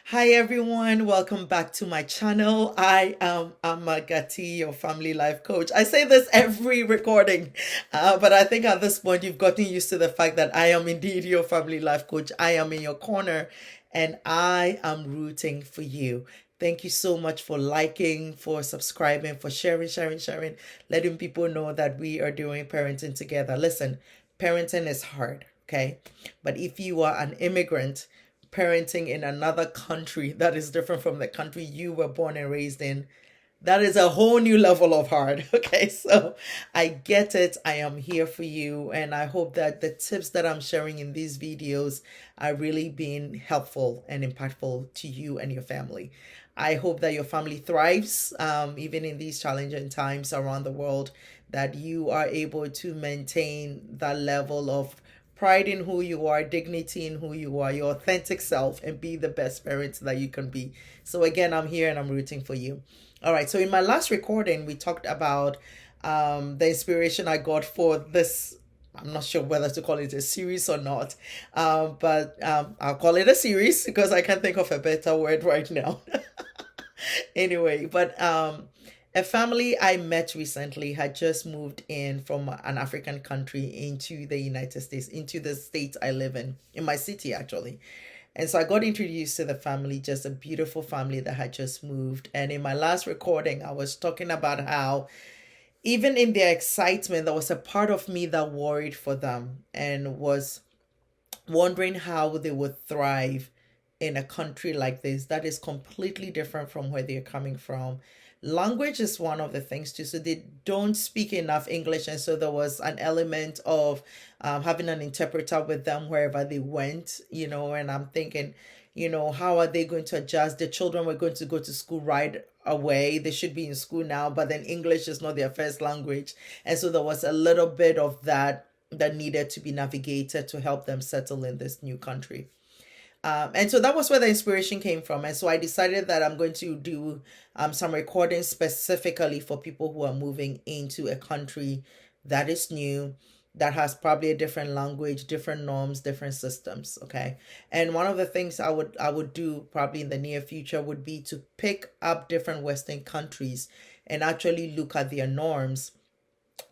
Hi everyone, welcome back to my channel. I am Amagati, your family life coach. I say this every recording, but I think at this point you've gotten used to the fact that I am indeed your family life coach. I am in your corner and I am rooting for you. Thank you so much for liking, for subscribing, for sharing, letting people know that we are doing parenting together. Listen, parenting is hard, okay? But if you are an immigrant, parenting in another country that is different from the country you were born and raised in, that is a whole new level of hard. Okay, so I get it. I am here for you, and I hope that the tips that I'm sharing in these videos are really being helpful and impactful to you and your family. I hope that your family thrives, even in these challenging times around the world, that you are able to maintain that level of pride in who you are, dignity in who you are, your authentic self, and be the best parent that you can be. So, again, I'm here and I'm rooting for you. All right, so in my last recording, we talked about the inspiration I got for this. I'm not sure whether to call it a series or not, but I'll call it a series because I can't think of a better word right now. Anyway, but a family I met recently had just moved in from an African country into the United States, into the state I live in my city actually. And so I got introduced to the family, just a beautiful family that had just moved. And in my last recording, I was talking about how even in their excitement, there was a part of me that worried for them and was wondering how they would thrive in a country like this that is completely different from where they're coming from. Language is one of the things too. So they don't speak enough English, and so there was an element of having an interpreter with them wherever they went. And I'm thinking, how are they going to adjust? The children were going to go to school right away. They should be in school now, but then English is not their first language, and so there was a little bit of that needed to be navigated to help them settle in this new country. And so that was where the inspiration came from. And so I decided that I'm going to do some recordings specifically for people who are moving into a country that is new, that has probably a different language, different norms, different systems. Okay. And one of the things I would do probably in the near future would be to pick up different Western countries and actually look at their norms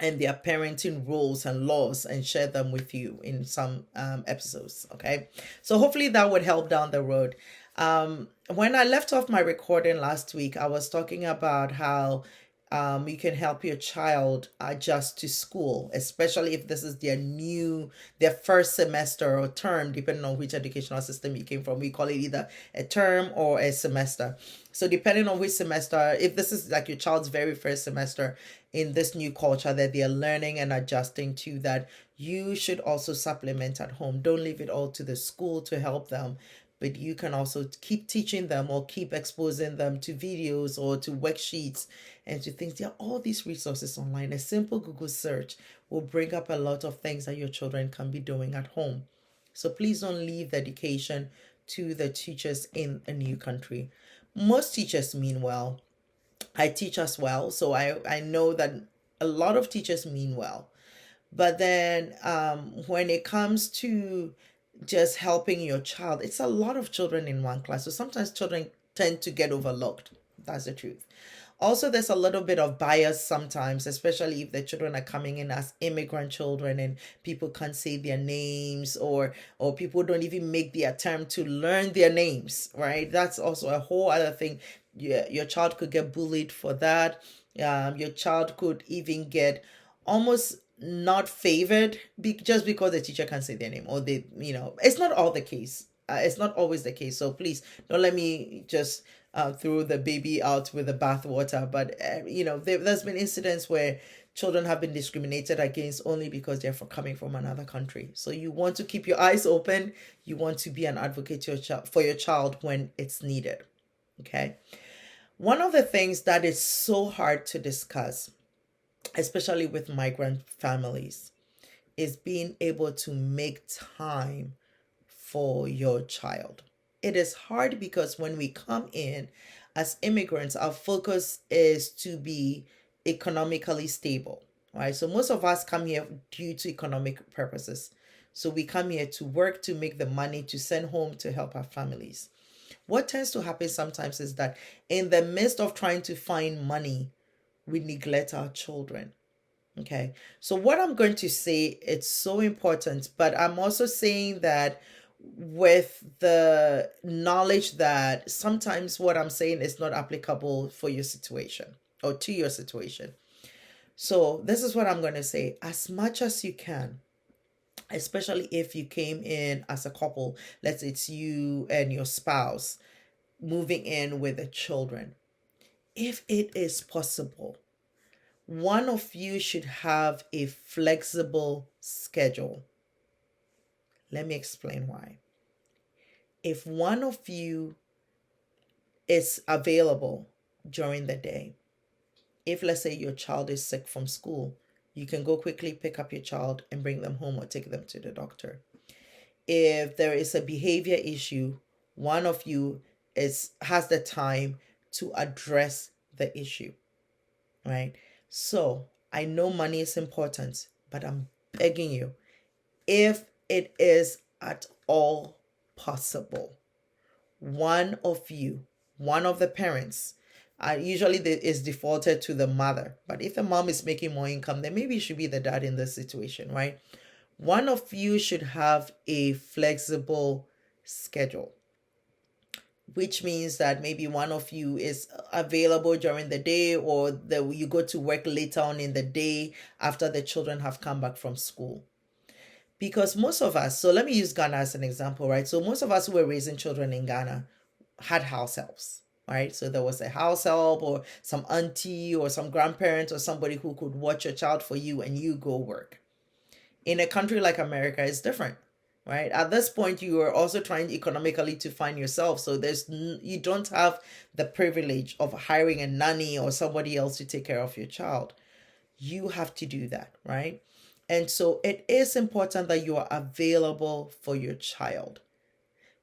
and their parenting rules and laws and share them with you in some episodes. Okay, so hopefully that would help down the road. When I left off my recording last week, I was talking about how you can help your child adjust to school, especially if this is their first semester or term, depending on which educational system you came from. We call it either a term or a semester. So depending on which semester, if this is like your child's very first semester in this new culture that they're learning and adjusting to, that you should also supplement at home. Don't leave it all to the school to help them, but you can also keep teaching them or keep exposing them to videos or to worksheets and to things. There are all these resources online. A simple Google search will bring up a lot of things that your children can be doing at home. So please don't leave the education to the teachers in a new country. Most teachers mean well. I teach as well, so I know that a lot of teachers mean well. But then when it comes to just helping your child, it's a lot of children in one class. So sometimes children tend to get overlooked. That's the truth. Also, there's a little bit of bias sometimes, especially if the children are coming in as immigrant children and people can't say their names, or people don't even make the attempt to learn their names, right? That's also a whole other thing. Yeah, your child could get bullied for that. Your child could even get almost not favored just because the teacher can't say their name, or it's not all the case. It's not always the case. So please don't let me just throw the baby out with the bathwater. But there's been incidents where children have been discriminated against only because they're coming from another country. So you want to keep your eyes open. You want to be an advocate for your child when it's needed. Okay. One of the things that is so hard to discuss, especially with migrant families, is being able to make time for your child. It is hard because when we come in as immigrants, our focus is to be economically stable, right? So most of us come here due to economic purposes. So we come here to work, to make the money, to send home, to help our families. What tends to happen sometimes is that in the midst of trying to find money, we neglect our children. Okay. So what I'm going to say, it's so important, but I'm also saying that with the knowledge that sometimes what I'm saying is not applicable for your situation or to your situation. So this is what I'm going to say. As much as you can, especially if you came in as a couple, let's say it's you and your spouse moving in with the children. If it is possible, one of you should have a flexible schedule. Let me explain why. If one of you is available during the day, if let's say your child is sick from school, you can go quickly pick up your child and bring them home or take them to the doctor. If there is a behavior issue, one of you has the time to address the issue, right? So I know money is important, but I'm begging you, if it is at all possible, one of you, one of the parents, usually is defaulted to the mother, but if the mom is making more income, then maybe it should be the dad in this situation, right? One of you should have a flexible schedule, which means that maybe one of you is available during the day, or you go to work later on in the day after the children have come back from school. Because most of us, so let me use Ghana as an example, right? So most of us who were raising children in Ghana had house helps, right? So there was a house help or some auntie or some grandparent or somebody who could watch your child for you and you go work. In a country like America, it's different, right? At this point, you are also trying economically to find yourself. So you don't have the privilege of hiring a nanny or somebody else to take care of your child. You have to do that, right? And so it is important that you are available for your child.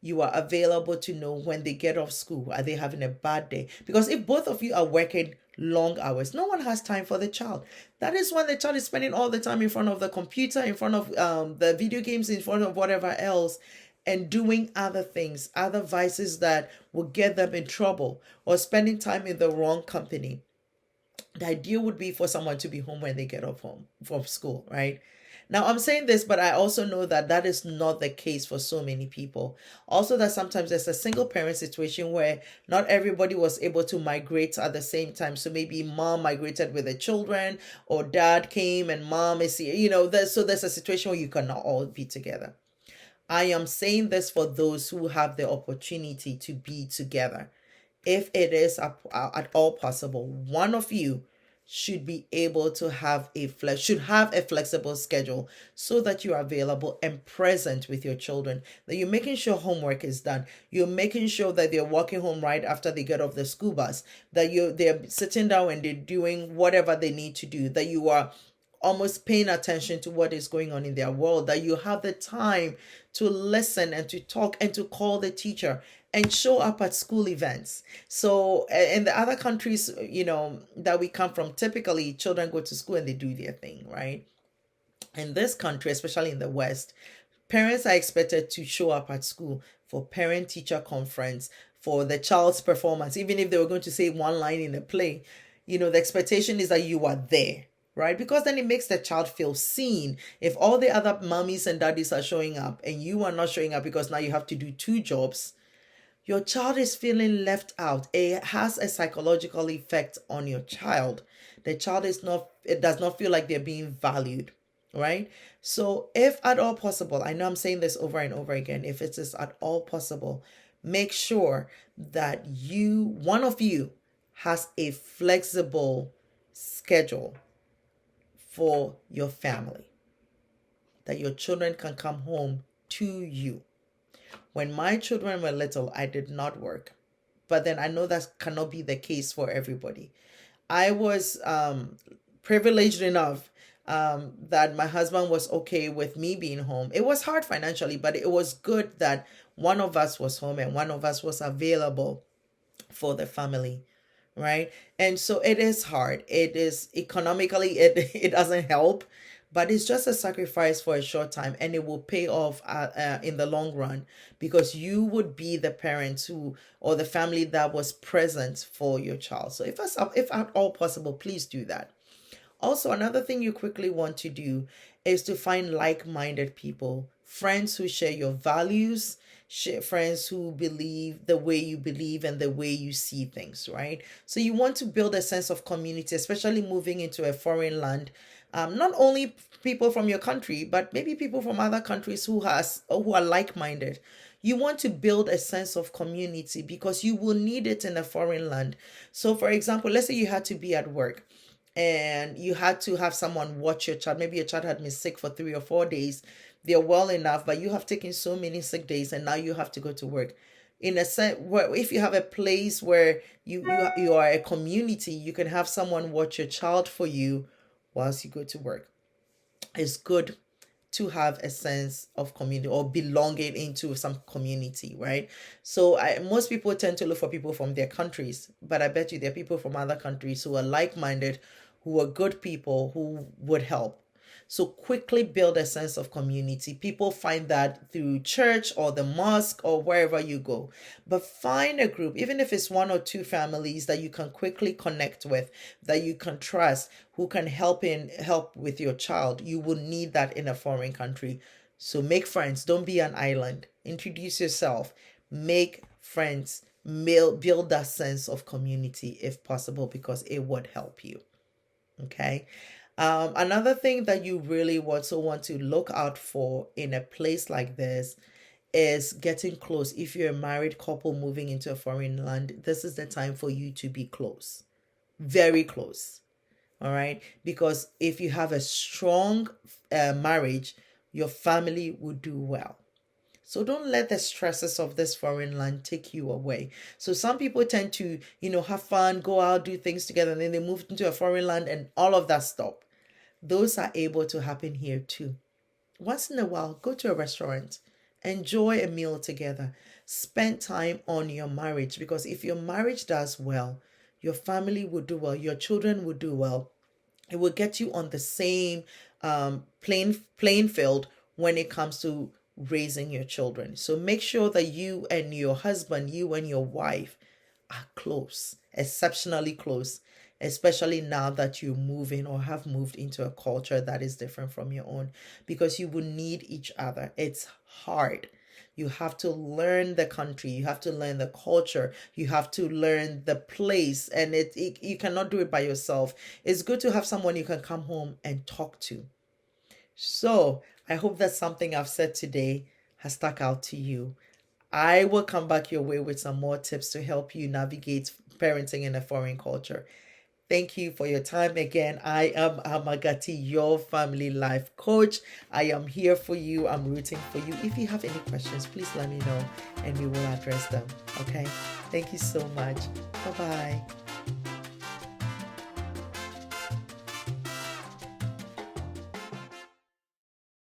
You are available to know when they get off school. Are they having a bad day? Because if both of you are working long hours, no one has time for the child. That is when the child is spending all the time in front of the computer, in front of the video games, in front of whatever else, and doing other things, other vices that will get them in trouble, or spending time in the wrong company. The ideal would be for someone to be home when they get off home from school, right? Now, I'm saying this, but I also know that that is not the case for so many people. Also, that sometimes there's a single parent situation where not everybody was able to migrate at the same time. So maybe mom migrated with the children, or dad came and mom is here. So there's a situation where you cannot all be together. I am saying this for those who have the opportunity to be together. If it is at all possible, one of you should be able to have should have a flexible schedule so that you're available and present with your children, that you're making sure homework is done, you're making sure that they're walking home right after they get off the school bus, that they're sitting down and they're doing whatever they need to do, that you are almost paying attention to what is going on in their world, that you have the time to listen and to talk and to call the teacher and show up at school events. So in the other countries, that we come from, typically children go to school and they do their thing, right? In this country, especially in the West, parents are expected to show up at school for parent-teacher conference, for the child's performance. Even if they were going to say one line in a play, the expectation is that you are there, right? Because then it makes the child feel seen. If all the other mommies and daddies are showing up and you are not showing up because now you have to do two jobs, your child is feeling left out. It has a psychological effect on your child. The child it does not feel like they're being valued, right? So if at all possible, I know I'm saying this over and over again, if it is at all possible, make sure that one of you has a flexible schedule for your family, that your children can come home to you. When my children were little, I did not work, but then I know that cannot be the case for everybody. I was privileged enough that my husband was okay with me being home. It was hard financially, but it was good that one of us was home and one of us was available for the family, right? And so it is hard. It is economically, it doesn't help, but it's just a sacrifice for a short time, and it will pay off in the long run, because you would be the parent who, or the family that was present for your child. So if at all possible, please do that. Also, another thing you quickly want to do is to find like-minded people, friends who share your values, friends who believe the way you believe and the way you see things, right? So you want to build a sense of community, especially moving into a foreign land. Not only people from your country, but maybe people from other countries who are like-minded. You want to build a sense of community because you will need it in a foreign land. So, for example, let's say you had to be at work and you had to have someone watch your child. Maybe your child had been sick for 3 or 4 days. They're well enough, but you have taken so many sick days, and now you have to go to work. In a sense, where if you have a place where you are a community, you can have someone watch your child for you whilst you go to work. It's good to have a sense of community or belonging into some community, right? So most people tend to look for people from their countries, but I bet you there are people from other countries who are like-minded, who are good people, who would help. So quickly build a sense of community. People find that through church or the mosque or wherever you go. But find a group, even if it's 1 or 2 families that you can quickly connect with, that you can trust, who can help with your child. You will need that in a foreign country. So make friends. Don't be an island. Introduce yourself. Make friends. Build that sense of community if possible, because it would help you. Okay. Another thing that you really also want to look out for in a place like this is getting close. If you're a married couple moving into a foreign land, this is the time for you to be close, very close. All right. Because if you have a strong marriage, your family will do well. So don't let the stresses of this foreign land take you away. So some people tend to, have fun, go out, do things together, and then they move into a foreign land and all of that stop. Those are able to happen here too. Once in a while, go to a restaurant, enjoy a meal together, spend time on your marriage, because if your marriage does well, your family will do well, your children will do well. It will get you on the same playing field when it comes to raising your children. So make sure that you and your husband, you and your wife are close, exceptionally close, especially now that you're moving or have moved into a culture that is different from your own, because you will need each other. It's hard. You have to learn the country, you have to learn the culture, you have to learn the place, and you cannot do it by yourself. It's good to have someone you can come home and talk to. So I hope that something I've said today has stuck out to you. I will come back your way with some more tips to help you navigate parenting in a foreign culture. Thank you for your time again. I am Amagati, your family life coach. I am here for you. I'm rooting for you. If you have any questions, please let me know and we will address them. Okay? Thank you so much. Bye-bye.